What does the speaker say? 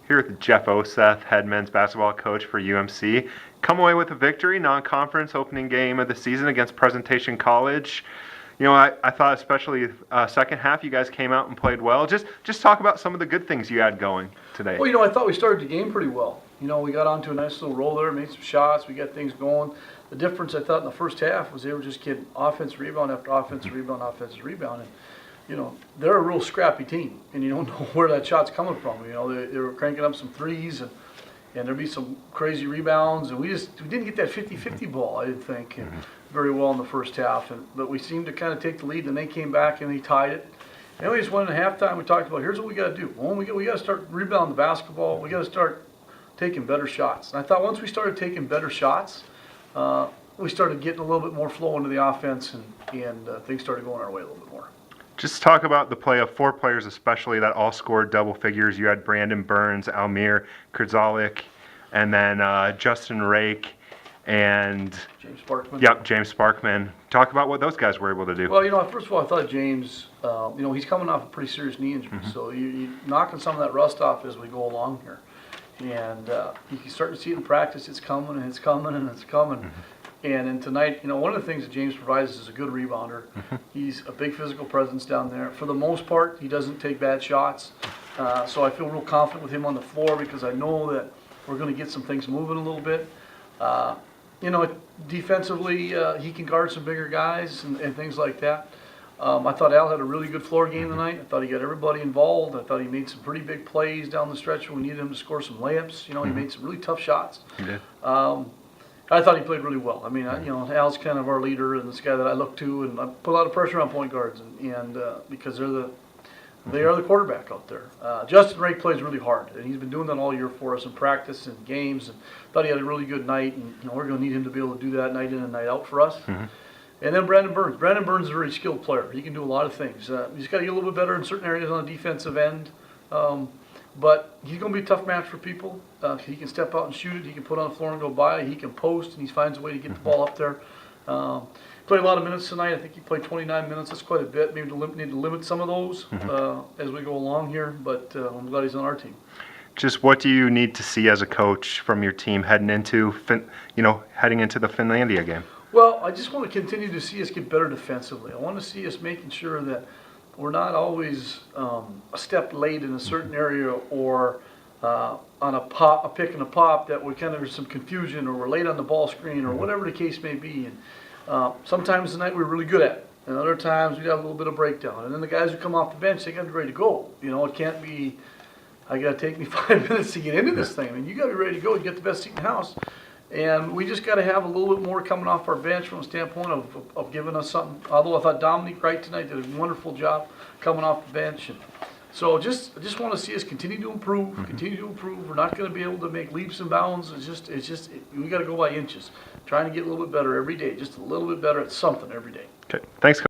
Here with Jeff Oseth, head men's basketball coach for UMC. Come away with a victory, non-conference opening game of the season against Presentation College. You know, I thought especially second half you guys came out and played well. Just talk about some of the good things you had going today. Well, I thought we started the game pretty well. We got onto a nice little roll there, made some shots, we got things going. The difference I thought in the first half was they were just getting offensive rebound after offensive rebound, offensive rebound. And, they're a real scrappy team, and you don't know where that shot's coming from. They were cranking up some threes, and there'd be some crazy rebounds, and we didn't get that 50-50 ball, I didn't think, very well in the first half. But we seemed to kind of take the lead, and they came back and they tied it. And we just went in halftime. We talked about, here's what we got to do. Well, we got to start rebounding the basketball. We got to start taking better shots. And I thought once we started taking better shots, we started getting a little bit more flow into the offense, and things started going our way a little bit more. Just talk about the play of four players especially that all scored double figures. You had Brandon Burns, Almir Kurzalik, and then Justin Rake and James Sparkman. Yep, James Sparkman. Talk about what those guys were able to do. Well, first of all, I thought James, he's coming off a pretty serious knee injury, so you're knocking some of that rust off as we go along here. And you can start to see it in practice. It's coming, and it's coming, and it's coming. And then tonight, one of the things that James provides is a good rebounder. He's a big physical presence down there. For the most part, he doesn't take bad shots. So I feel real confident with him on the floor because I know that we're going to get some things moving a little bit. Defensively, he can guard some bigger guys and things like that. I thought Al had a really good floor game tonight. I thought he got everybody involved. I thought he made some pretty big plays down the stretch when we needed him to score some layups. He made some really tough shots. He did. I thought he played really well. Al's kind of our leader and this guy that I look to, and I put a lot of pressure on point guards, and because they are the quarterback out there. Justin Rake plays really hard, and he's been doing that all year for us in practice and games. And thought he had a really good night, and we're going to need him to be able to do that night in and night out for us. And then Brandon Burns. Brandon Burns is a very skilled player. He can do a lot of things. He's got to get a little bit better in certain areas on the defensive end. But he's going to be a tough match for people. He can step out and shoot it. He can put on the floor and go by. He can post, and he finds a way to get the ball up there. Played a lot of minutes tonight. I think he played 29 minutes. That's quite a bit. Maybe need to limit some of those as we go along here. But I'm glad he's on our team. Just what do you need to see as a coach from your team heading into the Finlandia game? Well, I just want to continue to see us get better defensively. I want to see us making sure that we're not always a step late in a certain area or on a pick and a pop that we kind of there's some confusion or we're late on the ball screen or whatever the case may be. And sometimes tonight we're really good at it, and other times we got a little bit of breakdown. And then the guys who come off the bench, they got to be ready to go. It can't be, I got to take me 5 minutes to get into this thing. You got to be ready to go and get the best seat in the house. And we just got to have a little bit more coming off our bench from a standpoint of giving us something. Although I thought Dominique Wright tonight did a wonderful job coming off the bench. And so I just want to see us continue to improve, continue to improve. We're not going to be able to make leaps and bounds. We got to go by inches. Trying to get a little bit better every day, just a little bit better at something every day. Okay, thanks.